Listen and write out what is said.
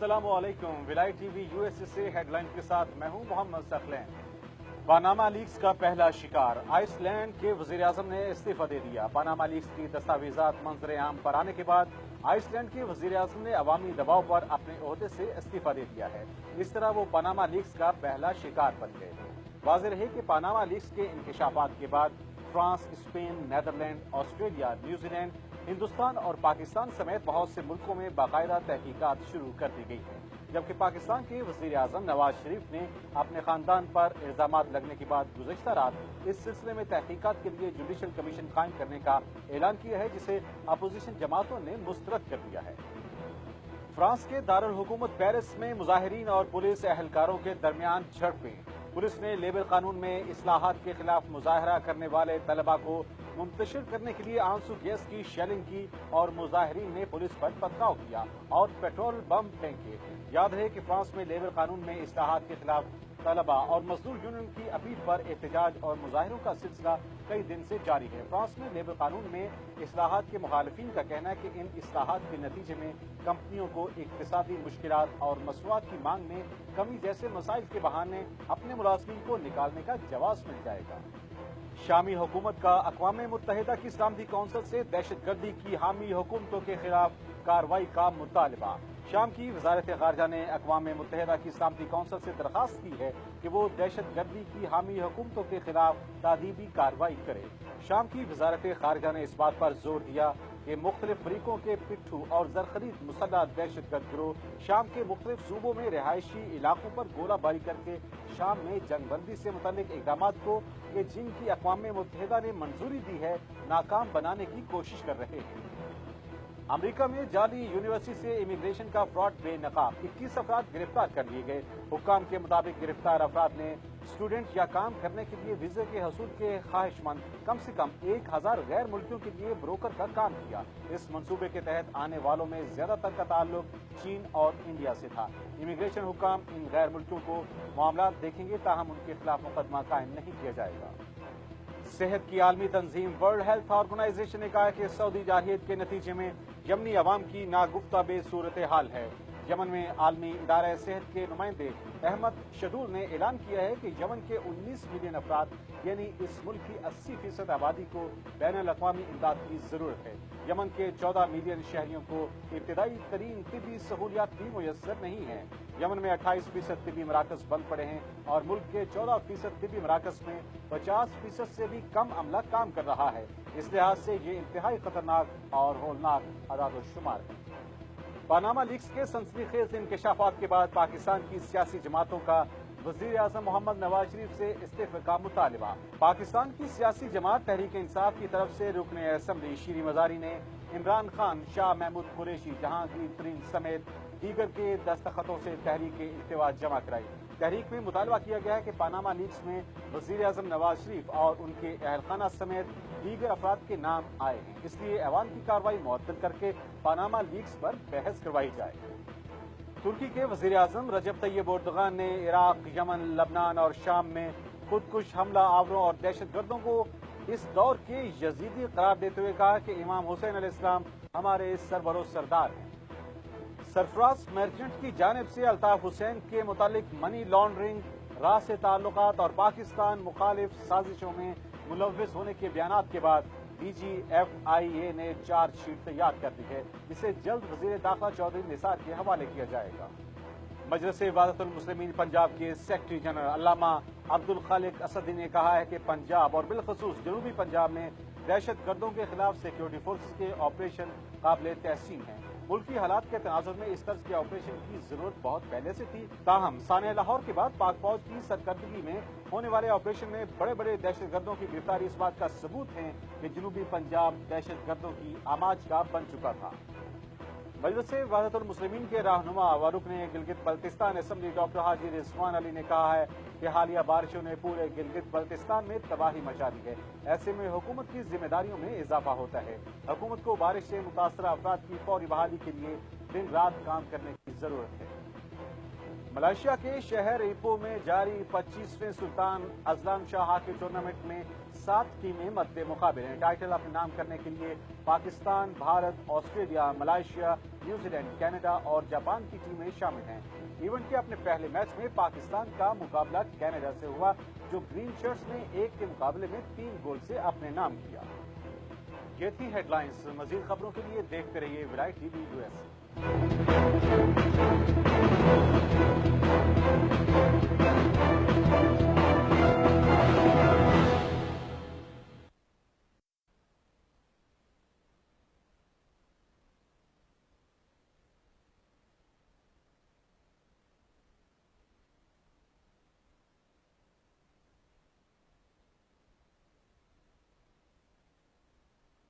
السلام علیکم۔ ولائی T V U S سے ہیڈ لائن کے ساتھ میں ہوں محمد ثقلین۔ پاناما لیکس کا پہلا شکار، آئس لینڈ کے وزیر اعظم نے استعفی دے دیا۔ پاناما لیکس کی دستاویزات منظر عام پر آنے کے بعد آئس لینڈ کے وزیر اعظم نے عوامی دباؤ پر اپنے عہدے سے استعفی دے دیا ہے۔ اس طرح وہ پاناما لیکس کا پہلا شکار بن گئے ہیں۔ واضح رہے کہ پاناما لیکس کے انکشافات کے بعد France, Spain, Netherland, Australia, New Zealand, Hindustan اور پاکستان سمیت بہت سے ملکوں میں باقاعدہ تحقیقات شروع کر دی گئی ہیں، جبکہ پاکستان کے وزیر اعظم نواز شریف نے اپنے خاندان پر الزامات لگنے کے بعد گزشتہ رات اس سلسلے میں تحقیقات کے لیے جوڈیشل کمیشن قائم کرنے کا اعلان کیا ہے، جسے اپوزیشن جماعتوں نے مسترد کر دیا ہے۔ فرانس کے دارالحکومت پیرس میں مظاہرین اور پولیس اہلکاروں کے درمیان جھڑپیں۔ پولیس نے لیبر قانون میں اصلاحات کے خلاف مظاہرہ کرنے والے طلباء کو منتشر کرنے کے لیے آنسو گیس کی شیلنگ کی اور مظاہرین نے پولیس پر پتھراؤ کیا اور پیٹرول بم پھینکے۔ یاد ہے کہ فرانس میں لیبر قانون میں اصلاحات کے خلاف طلباء اور مزدور یونین کی اپیل پر احتجاج اور مظاہروں کا سلسلہ کئی دن سے جاری ہے۔ فرانس میں لیبر قانون میں اصلاحات کے مخالفین کا کہنا ہے کہ ان اصلاحات کے نتیجے میں کمپنیوں کو اقتصادی مشکلات اور مصنوعات کی مانگ میں کمی جیسے مسائل کے بہانے اپنے ملازمین کو نکالنے کا جواز مل جائے گا۔ شامی حکومت کا اقوام متحدہ کی سلامتی کونسل سے دہشت گردی کی حامی حکومتوں کے خلاف کارروائی کا مطالبہ۔ شام کی وزارت خارجہ نے اقوام متحدہ کی سلامتی کونسل سے درخواست کی ہے کہ وہ دہشت گردی کی حامی حکومتوں کے خلاف تادیبی کارروائی کرے۔ شام کی وزارت خارجہ نے اس بات پر زور دیا کہ مختلف فریقوں کے پٹھو اور زرخرید مسلح دہشت گرد گروہ شام کے مختلف صوبوں میں رہائشی علاقوں پر گولہ باری کر کے شام میں جنگ بندی سے متعلق اقدامات کو کہ جن کی اقوام متحدہ نے منظوری دی ہے ناکام بنانے کی کوشش کر رہے ہیں۔ امریکہ میں جعلی یونیورسٹی سے امیگریشن کا فراڈ بے نقاب، 21 افراد گرفتار کر لیے گئے۔ حکام کے مطابق گرفتار افراد نے اسٹوڈنٹ یا کام کرنے کے لیے ویزے کے حصول کے خواہش مند کم سے کم 1000 غیر ملکیوں کے لیے بروکر کا کام کیا۔ اس منصوبے کے تحت آنے والوں میں زیادہ تر کا تعلق چین اور انڈیا سے تھا۔ امیگریشن حکام ان غیر ملکیوں کو معاملات دیکھیں گے، تاہم ان کے خلاف مقدمہ قائم نہیں کیا جائے گا۔ صحت کی عالمی تنظیم ورلڈ ہیلتھ آرگنائزیشن نے کہا کہ سعودی جارحیت کے نتیجے میں یمنی عوام کی ناگفتہ بے صورتحال ہے۔ یمن میں عالمی ادارہ صحت کے نمائندے احمد شدور نے اعلان کیا ہے کہ یمن کے 19 ملین افراد یعنی اس ملک کی 80% آبادی کو بین الاقوامی امداد کی ضرورت ہے۔ یمن کے 14 ملین شہریوں کو ابتدائی ترین طبی سہولیات بھی میسر نہیں ہیں۔ یمن میں 28% طبی مراکز بند پڑے ہیں اور ملک کے 14% طبی مراکز میں 50% سے بھی کم عملہ کام کر رہا ہے۔ اس لحاظ سے یہ انتہائی خطرناک اور ہولناک اعداد و شمار ہے۔ پاناما لیکس کے سنسنی خیز انکشافات کے بعد پاکستان کی سیاسی جماعتوں کا وزیر اعظم محمد نواز شریف سے استعفے کا مطالبہ۔ پاکستان کی سیاسی جماعت تحریک انصاف کی طرف سے رکن اسمبلی شیریں مزاری نے عمران خان، شاہ محمود قریشی، جہانگیر ترین سمیت دیگر کے دستخطوں سے تحریک التوا جمع کرائی۔ تحریک میں مطالبہ کیا گیا ہے کہ پاناما لیکس میں وزیر اعظم نواز شریف اور ان کے اہل خانہ سمیت دیگر افراد کے نام آئے ہیں، اس لیے ایوان کی کارروائی معطل کر کے پاناما لیکس پر بحث کروائی جائے۔ ترکی کے وزیر اعظم رجب طیب اردوغان نے عراق، یمن، لبنان اور شام میں خودکش حملہ آوروں اور دہشت گردوں کو اس دور کے یزیدی قرار دیتے ہوئے کہا کہ امام حسین علیہ السلام ہمارے سرور و سردار ہیں۔ سرفراز مرچنٹ کی جانب سے الطاف حسین کے متعلق منی لانڈرنگ، راہ سے تعلقات اور پاکستان مخالف سازشوں میں ملوث ہونے کے بیانات کے بعد ڈی جی ایف آئی اے نے چارج شیٹ تیار کر دی ہے، جسے جلد وزیر داخلہ چودھری نثار کے حوالے کیا جائے گا۔ مجلس وحدت المسلمین پنجاب کے سیکرٹری جنرل علامہ عبدالخالق اسدی نے کہا ہے کہ پنجاب اور بالخصوص جنوبی پنجاب میں دہشت گردوں کے خلاف سیکیورٹی فورسز کے آپریشن قابل تحسین ہیں۔ ملکی حالات کے تناظر میں اس طرز کے آپریشن کی ضرورت بہت پہلے سے تھی، تاہم سانحہ لاہور کے بعد پاک فوج کی سرکردگی میں ہونے والے آپریشن میں بڑے بڑے دہشت گردوں کی گرفتاری اس بات کا ثبوت ہے کہ جنوبی پنجاب دہشت گردوں کی آماج کا بن چکا تھا۔ مجلس وحدت المسلمین کے رہنما و رکن گلگت بلتستان اسمبلی ڈاکٹر حاجی رضوان علی نے کہا ہے کہ حالیہ بارشوں نے پورے گلگت بلتستان میں تباہی مچا دی ہے، ایسے میں حکومت کی ذمہ داریوں میں اضافہ ہوتا ہے۔ حکومت کو بارش سے متاثرہ افراد کی فوری بحالی کے لیے دن رات کام کرنے کی ضرورت ہے۔ ملائیشیا کے شہر ایپو میں جاری 25ویں سلطان ازلان شاہ ہاکی ٹورنامنٹ میں 7 ٹیمیں مد مقابل ہیں۔ ٹائٹل اپنے نام کرنے کے لیے Pakistan, Bharat, Australia, Malaysia, New Zealand, Canada اور جاپان کی ٹیمیں شامل ہیں۔ ایونٹ کے اپنے پہلے میچ میں پاکستان کا مقابلہ کینیڈا سے ہوا، جو گرین شرٹس نے 1 کے مقابلے میں 3 گول سے اپنے نام کیا۔ یہ تھی ہیڈ لائنز۔ مزید خبروں کے لیے دیکھتے رہیے ویرائٹی ٹی وی USA۔